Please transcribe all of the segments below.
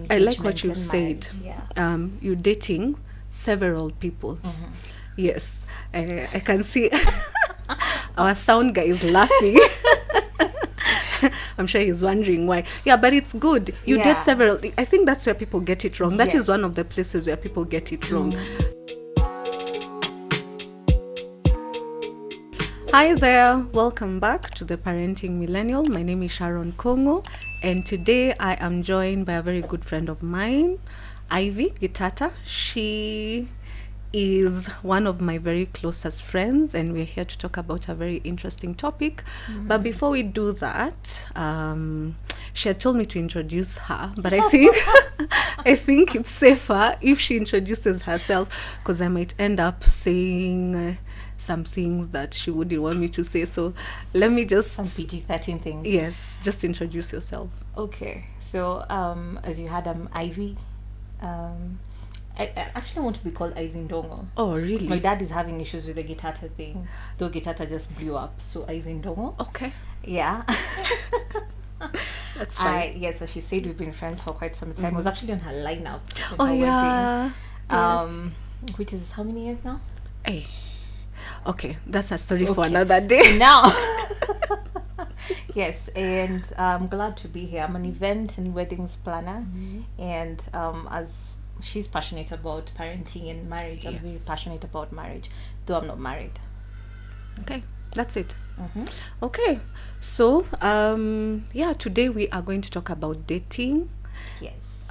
I like what you've engagement said. and marriage. Yeah. You're dating several people. Yes, I can see our sound guy is laughing. I'm sure he's wondering why. Yeah, but it's good. You Yeah. date several. I think that's where people get it wrong. That is Yes. one of the places where people get it wrong. Hi there, welcome back to the Parenting Millennial. My name is Sharon Kongo, and today I am joined by a very good friend of mine, IvyGitata. She is one of my very closest friends, and we're here to talk about a very interesting topic. But before we do that, she had told me to introduce her, but I think it's safer if she introduces herself, because I might end up saying some things that she wouldn't want me to say. So let me just Some PG-13 things. Yes, just introduce yourself. Okay. So, as you had, Ivy. I actually want to be called Ivy Ndongo. Oh, really? My dad is having issues with the GitAta thing, though GitAta just blew up. So Ivy Ndongo. Okay, Yeah. that's fine. Yeah, so she said we've been friends for quite some time. I was actually on her lineup. of Oh her yeah. wedding. Which is how many years now? Hey. Okay, that's a story for Okay. another day. Now. Yes, and I'm glad to be here. I'm an event and weddings planner, and as she's passionate about parenting and marriage, I'm very Yes. passionate about marriage, though I'm not married. Okay, that's it. Okay, so yeah, today we are going to talk about dating Yes.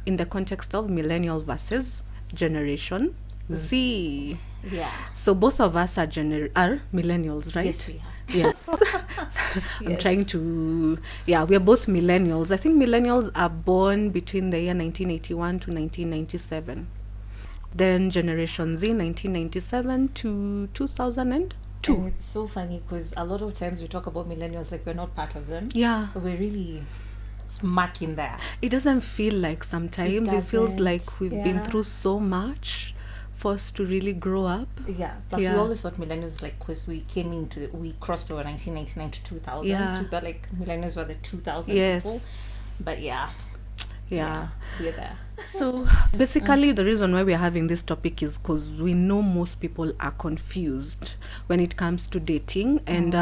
in the context of millennial versus generation Z. Yeah. So both of us are millennials, right? Yes, we are. Yes. I'm Yes. trying to, yeah, we are both millennials. I think millennials are born between the year 1981 to 1997. Then Generation Z, 1997 to 2002. And it's so funny because a lot of times we talk about millennials like we're not part of them. Yeah. But we're really smack in there. It doesn't feel like sometimes. It feels doesn't, like we've been yeah. through so much for us to really grow up. Yeah. Plus, Yeah. we always thought millennials like because we crossed over 1999 to 2000. Yeah. So we thought like millennials were the 2000 Yes. people. But yeah. Yeah. We're there. So basically, the reason why we're having this topic is because we know most people are confused when it comes to dating. And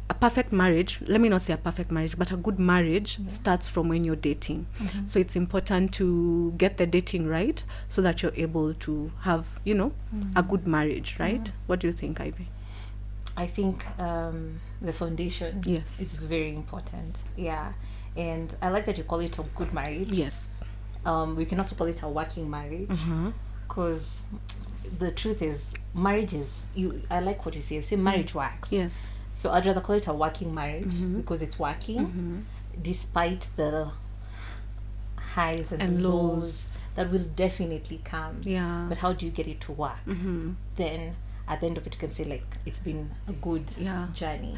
a perfect marriage, let me not say a perfect marriage, but a good marriage starts from when you're dating. So it's important to get the dating right so that you're able to have, a good marriage, right? What do you think, Ivy? I think the foundation Yes. is very important. Yeah. And I like that you call it a good marriage. Yes. We can also call it a working marriage. Because the truth is, marriage is, I like what you say. You say marriage works. Yes. So I'd rather call it a working marriage because it's working despite the highs and lows that will definitely come. Yeah. But how do you get it to work? Then at the end of it, you can say like it's been a good journey,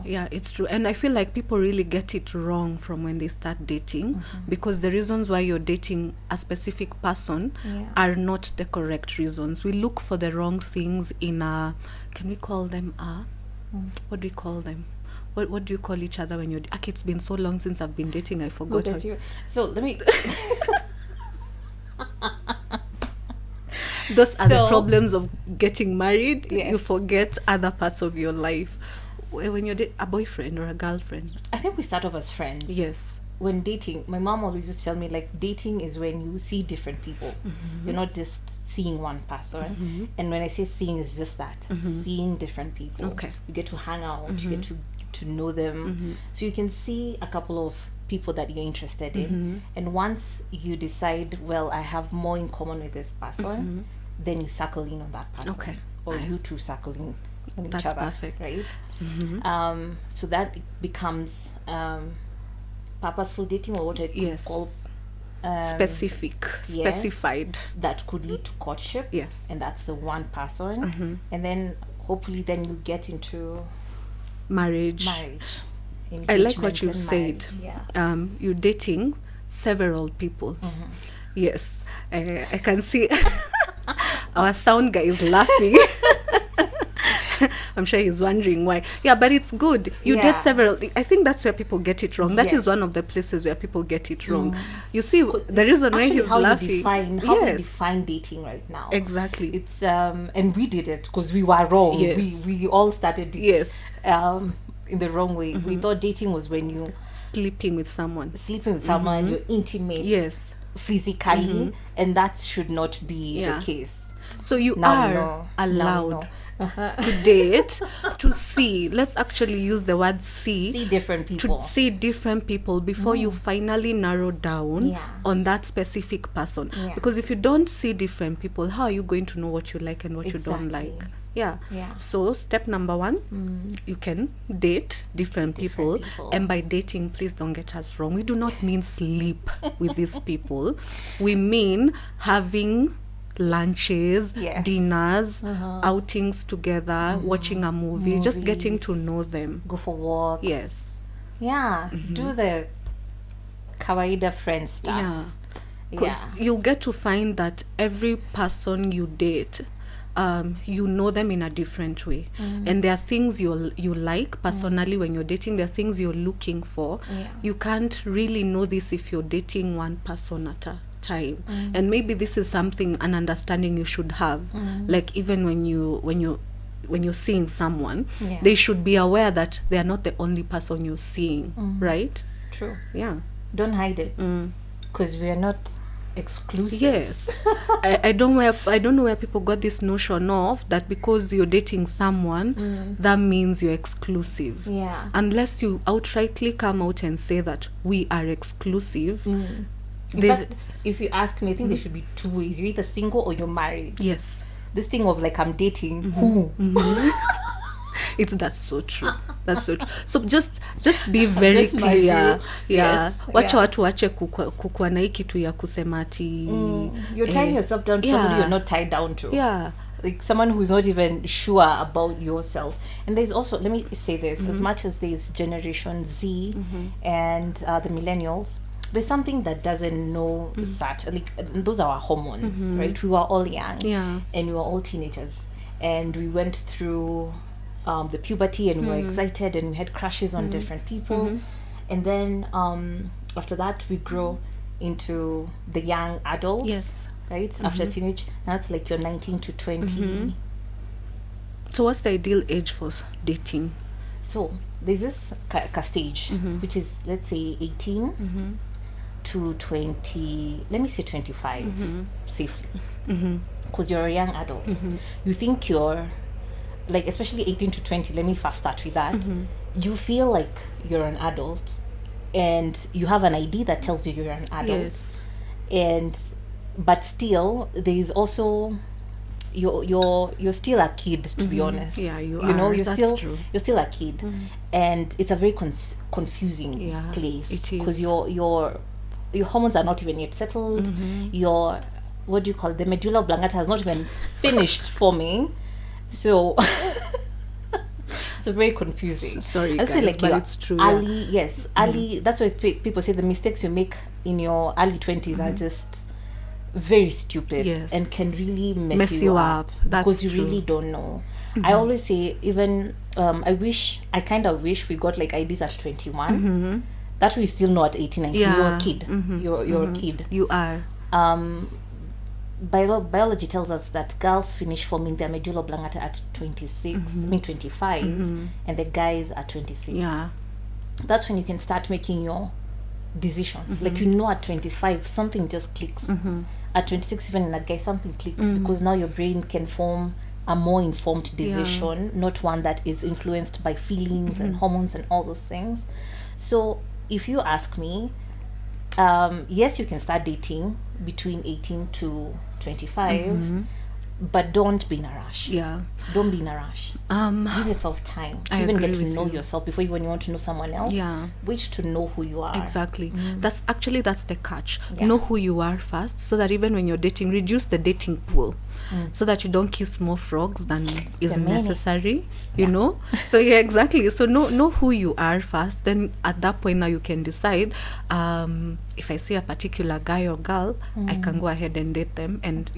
Yeah, it's true. And I feel like people really get it wrong from when they start dating because the reasons why you're dating a specific person are not the correct reasons. We look for the wrong things in can we call them what do we call them? What do you call each other when you're it's been so long since I've been dating, I forgot. So let me Those are the problems of getting married. Yes. You forget other parts of your life. When you're a boyfriend or a girlfriend. I think we start off as friends. Yes. When dating, my mom always used to tell me like dating is when you see different people. You're not just seeing one person. And when I say seeing, it's just that seeing different people. Okay. You get to hang out. You get to know them. So you can see a couple of people that you're interested in. And once you decide, well, I have more in common with this person, then you circle in on that person. Okay. Or you two circle in on each That's other. perfect. Right? So that becomes purposeful dating, or what I could call specific, specified. That could lead to courtship. Yes. And that's the one person. And then hopefully then you get into Marriage. I like what you've said. Yeah. You're dating several people. Yes. I can see our sound guy is laughing. I'm sure he's wondering why. Yeah, but it's good. You date several. I think that's where people get it wrong. That is one of the places where people get it wrong. You see, the reason why he's laughing. How we define dating right now. Exactly. It's and we did it because we were wrong. Yes. We all started it. Yes. In the wrong way. We thought dating was when you sleeping with someone, you're intimate. Yes. Physically, and that should not be the case. So you are allowed to date, to see. Let's actually use the word see different people. To see different people before you finally narrow down on that specific person. Yeah. Because if you don't see different people, how are you going to know what you like and what you don't like? Yeah. So step number 1, you can date different people. And by dating, please don't get us wrong, we do not mean sleep with these people. We mean having lunches, dinners, outings together, watching a movie, just getting to know them. Go for walks. Yes. Yeah. Do the kawaida friend stuff. Yeah. Because you'll get to find that every person you date, you know them in a different way, and there are things you like personally when you're dating. There are things you're looking for. You can't really know this if you're dating one person at a time, and maybe this is an understanding you should have. Like even when you're seeing someone, they should be aware that they are not the only person you're seeing. Right? True. Yeah. Don't hide it, because we are not exclusive. Yes. I don't know where people got this notion of that because you're dating someone that means you're exclusive. Yeah. Unless you outrightly come out and say that we are exclusive. In fact, if you ask me, I think there should be 2 ways. You're either single or you're married. Yes. This thing of like I'm dating who? That's so true. That's so true. So just be very clear. Yeah. Wacha watu wache kukua na hii kitu ya kusema ati you're tying yourself down to somebody you're not tied down to. Yeah. Like someone who's not even sure about yourself. And there's also, let me say this, as much as there's Generation Z and the Millennials, there's something that doesn't know such. Like those are our hormones, right? We were all young, and we were all teenagers, and we went through the puberty, and we were excited, and we had crushes on different people, and then after that we grow into the young adults. Yes. Right? After teenage, that's like you're 19 to 20. So what's the ideal age for dating? So there's this stage, which is, let's say, 18 to 20, let me say 25, safely. Because you're a young adult. You think you're, like, especially 18 to 20, let me first start with that. You feel like you're an adult, and you have an ID that tells you you're an adult. Yes. But still, there is also you're still a kid, to be honest. Yeah, you are. You're still a kid, and it's a very confusing place. It is, because your hormones are not even yet settled. Your, what do you call it? The medulla oblongata has not even finished forming, so it's a very confusing. Sorry, guys, like, but it's true. Early, early. That's why people say the mistakes you make in your early 20s are just very stupid and can really mess you up. That's because you really don't know. I always say, even I kind of wish we got like IDs at 21. That we still know at 18, 19. You're a kid. You're a kid. You are. Biology tells us that girls finish forming their medulla oblongata at 26, 25, and the guys at 26. Yeah. That's when you can start making your decisions. Like, at 25 something just clicks. At 26, even in a guy, something clicks, because now your brain can form a more informed decision, not one that is influenced by feelings and hormones and all those things. So if you ask me, yes, you can start dating between 18 to 25, but don't be in a rush. Don't be in a rush. Give yourself time to even get to know yourself before you want to know someone else. Wait to know who you are. Exactly. That's the catch. Know who you are first, so that even when you're dating, reduce the dating pool, so that you don't kiss more frogs than is necessary. You know. So exactly. So know who you are first. Then at that point, now you can decide. If I see a particular guy or girl, I can go ahead and date them, and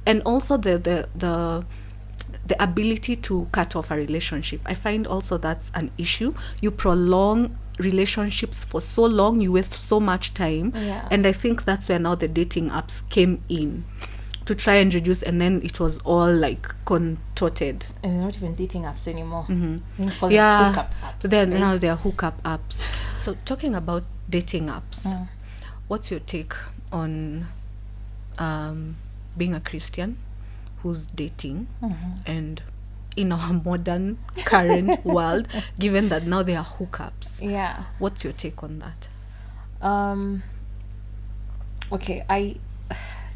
and also the the ability to cut off a relationship. I find also that's an issue. You prolong relationships for so long, you waste so much time. Yeah. And I think that's where now the dating apps came in to try and reduce, and then it was all like contorted. And they're not even dating apps anymore. Yeah, Hookup apps, then right? now they're hookup apps. So talking about dating apps, what's your take on being a Christian who's dating and in our modern current world, given that now there are hookups? Yeah. What's your take on that? Okay,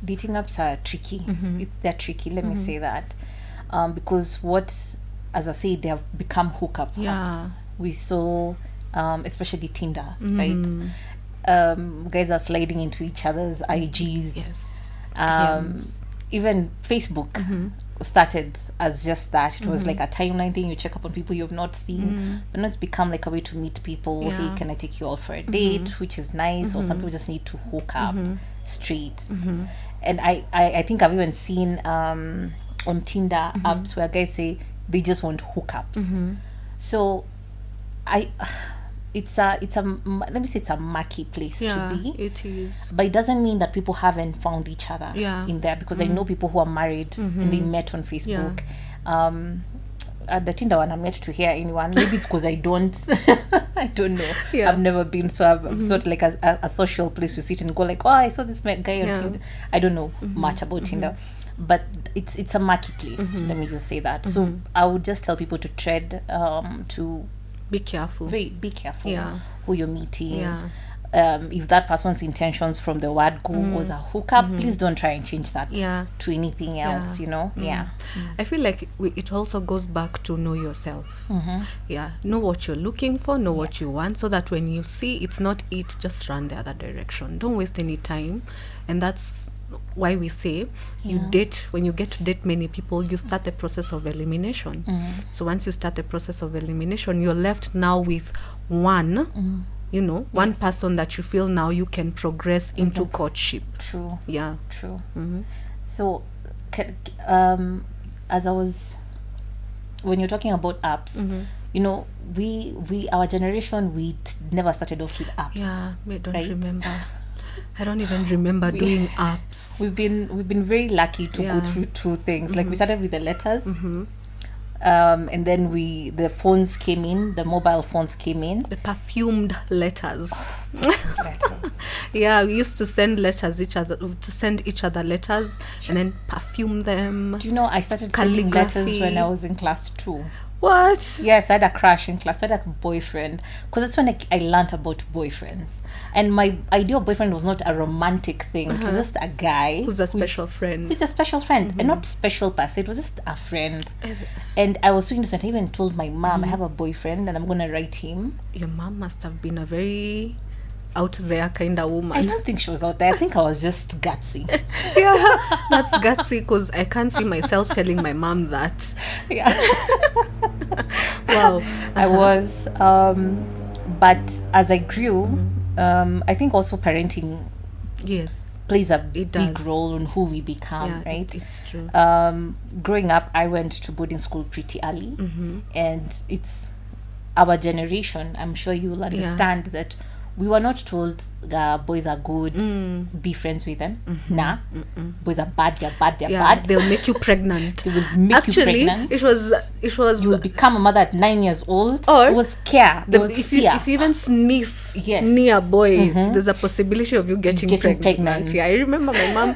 dating apps are tricky. They're tricky, let me say that. Because as I've said, they have become hookup apps. We saw, especially Tinder, right? Guys are sliding into each other's IGs. Yes. Even Facebook started as just that. It was like a timeline thing. You check up on people you've not seen. But now it's become like a way to meet people. Hey, can I take you out for a date? Which is nice. Or some people just need to hook up straight. And I think I've even seen on Tinder apps where guys say they just want hookups. So it's a let me say it's a murky place to be. It is. But it doesn't mean that people haven't found each other in there, because I know people who are married and they met on Facebook. At the Tinder one, I'm yet to hear anyone. Maybe it's because I don't know. I've never been, so I've sort of like a social place to sit and go like, oh, I saw this guy on Tinder. I don't know much about Tinder, but it's a murky place. Let me just say that. So I would just tell people to tread, to be careful. Be careful who you're meeting. Yeah. If that person's intentions from the word go was a hookup, please don't try and change that to anything else, you know. I feel like it also goes back to know yourself. Know what you're looking for, know what you want, so that when you see it's not it, just run the other direction. Don't waste any time. And that's why we say you date, when you get to date many people, you start the process of elimination. So once you start the process of elimination, you're left now with one one person that you feel now you can progress into courtship. True. So as I was, when you're talking about apps, you know, we our generation, never started off with apps. I don't remember. I don't even remember doing apps. We've been very lucky to go through two things. Like we started with the letters, and then the phones came in, the mobile phones came in. The perfumed letters. We used to send each other letters and then perfume them. Do you know I started sending letters when I was in class 2? What? Yes, I had a crush in class. I had a boyfriend, because that's when I learned about boyfriends. And my ideal boyfriend was not a romantic thing. It was just a guy who's a special friend. Who's a special friend, and not special per se. It was just a friend. And I was so innocent. I even told my mom, I have a boyfriend and I'm gonna write him. Your mom must have been a very out there kind of woman. I don't think she was out there. I think I was just gutsy. That's gutsy, because I can't see myself telling my mom that. Wow. I was. But as I grew, I think also parenting plays a big role in who we become, right? It's true. Growing up, I went to boarding school pretty early, and it's our generation. I'm sure you will understand that we were not told boys are good, be friends with them. Boys are bad, they're bad. They'll make you pregnant. They will make you pregnant. It was you will become a mother at 9 years old. Or it was scare. There was fear. If you even sniff near a boy, there's a possibility of you getting pregnant. I remember my mom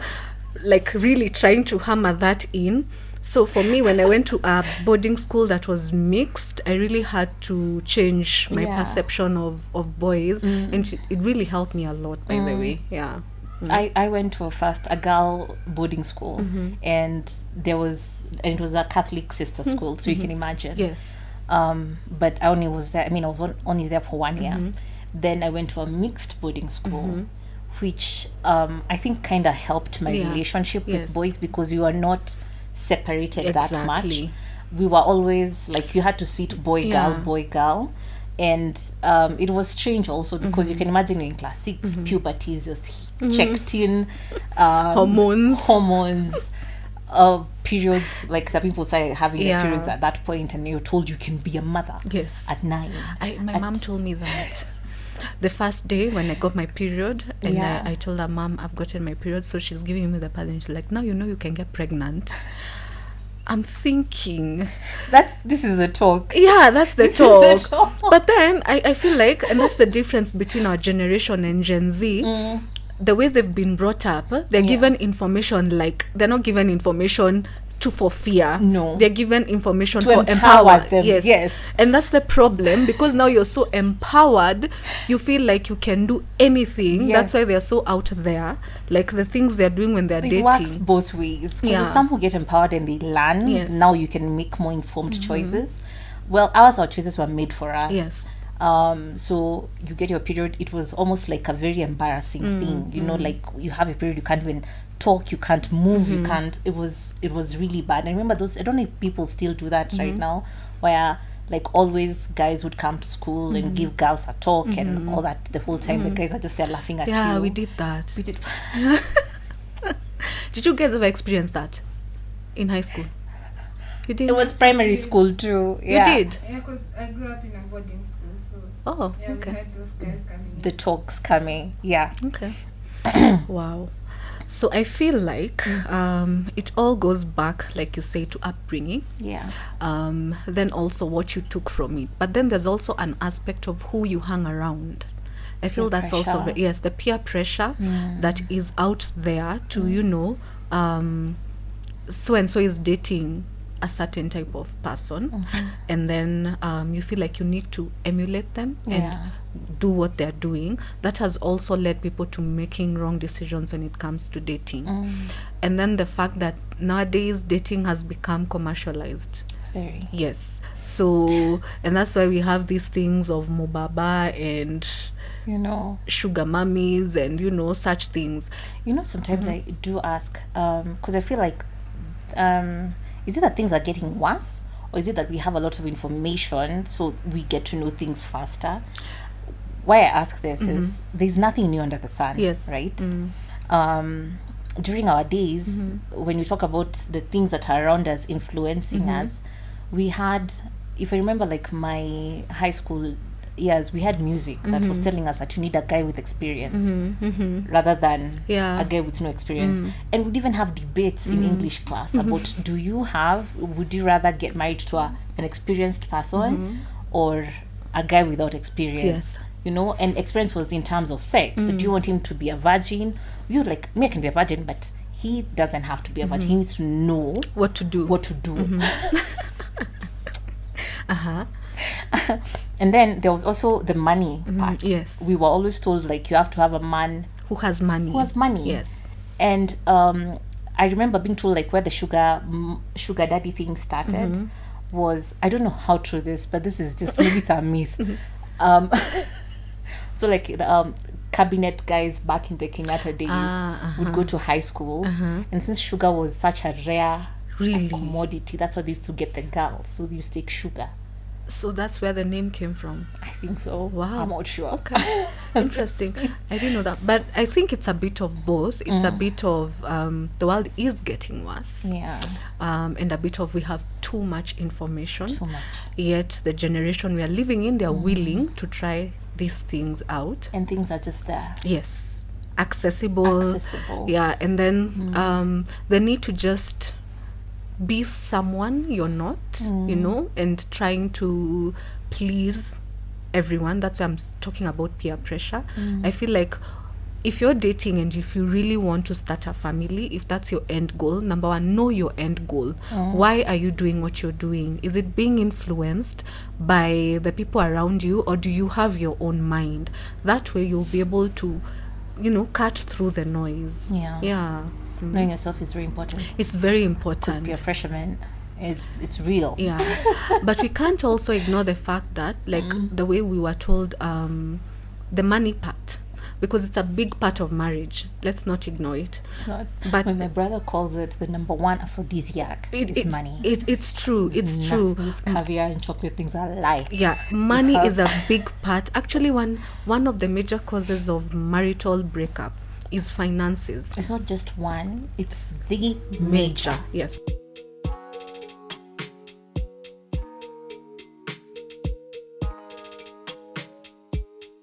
like really trying to hammer that in. So for me, when I went to a boarding school that was mixed, I really had to change my perception of boys, and it really helped me a lot, by the way. I went to a girl boarding school, and it was a Catholic sister school, so you can imagine. Yes. But I only was there. I mean, I was only there for 1 year. Then I went to a mixed boarding school, which I think kind of helped my relationship with boys, because you are not separated that much. We were always like, you had to sit boy girl, and it was strange also, because you can imagine in class 6, puberty is just checked in, hormones, periods, like some people started having their Yeah. periods at that point, and you're told you can be a mother Yes. at 9. My mom told me that the first day when I got my period, and Yeah. I told her, Mom, I've gotten my period, so she's giving me the pad, and she's like, now you know you can get pregnant. I'm thinking, This is a talk. yeah, that's the This is talk. a talk. But then I feel like, and that's the difference between our generation and Gen Z. The way they've been brought up, they're Yeah. given information, like they're not given information for fear. No. They're given information To for empower them, yes. And that's the problem, because now you're so empowered, you feel like you can do anything. Yes. That's why they're so out there, like the things they're doing when they're It dating. works both ways. 'Cause Yeah. there's some who get empowered and they learn. Yes. Now you can make more informed choices. Well, our choices were made for us. Yes. So you get your period. It was almost like a very embarrassing thing. You know, like you have a period, you can't even talk, you can't move, you can't. It was really bad. I remember those. I don't know if people still do that right now, where like always guys would come to school and give girls a talk and all that. The whole time the guys are just there laughing at you. Yeah, we did that. We did. Did you guys ever experience that in high school? You did. It was primary school too. Yeah. You did. Yeah, because I grew up in a boarding school, so Oh, yeah, we okay. had those guys coming. The talks coming. Yeah. Okay. Wow. So I feel like it all goes back, like you say, to upbringing. Yeah. Then also what you took from it. But then there's also an aspect of who you hang around. I feel Peer that's also, pressure. yes, the peer pressure that is out there to, you know, so and so is dating a certain type of person, and then you feel like you need to emulate them Yeah. and do what they're doing. That has also led people to making wrong decisions when it comes to dating. And then the fact that nowadays dating has become commercialized. Very. Yes. So, and that's why we have these things of mobaba and You know. sugar mummies and, you know, such things. You know, sometimes I do ask, because I feel like, is it that things are getting worse, or is it that we have a lot of information, so we get to know things faster? Why I ask this is there's nothing new under the sun. Yes. Right. During our days, when you talk about the things that are around us influencing us, we had, if I remember, like my high school years, we had music that was telling us that you need a guy with experience rather than Yeah. a guy with no experience. And we'd even have debates in English class about would you rather get married to an experienced person or a guy without experience? Yes. You know, and experience was in terms of sex. So do you want him to be a virgin? You like, me, I can be a virgin, but he doesn't have to be a virgin. He needs to know What to do. what to do. Uh-huh. And then there was also the money part. Yes. We were always told, like, you have to have a man Who has money. who has money. Yes. And I remember being told, like, where the sugar daddy thing started was, I don't know how true this, but this is just, maybe it's a myth. So like cabinet guys back in the Kenyatta days would go to high schools, and since sugar was such a rare Really? commodity, that's why they used to get the girls, so they used to take sugar. So that's where the name came from. I think so. Wow. I'm not sure. Okay. Interesting. I didn't know that. But I think it's a bit of both. It's a bit of the world is getting worse. Yeah. And a bit of we have too much information. Too much. Yet the generation we are living in, they are willing to try these things out. And things are just there. Yes. Accessible. Accessible. Yeah. And then the need to just be someone you're not, you know, and trying to please everyone. That's why I'm talking about peer pressure. I feel like if you're dating and if you really want to start a family, if that's your end goal, number one, know your end goal. Why are you doing what you're doing? Is it being influenced by the people around you, or do you have your own mind? That way you'll be able to, you know, cut through the noise. Yeah. Knowing yourself is very important. It's very Because important. peer pressure, man, it's real. Yeah. But we can't also ignore the fact that, like, the way we were told, the money part, because it's a big part of marriage. Let's not ignore it. It's not. But When my brother calls it the number one aphrodisiac, it's money. It's true. It's true. These caviar and chocolate things are lie. Yeah, money Because- is a big part. Actually, one of the major causes of marital breakup is finances. It's not just one, it's the major. Yes.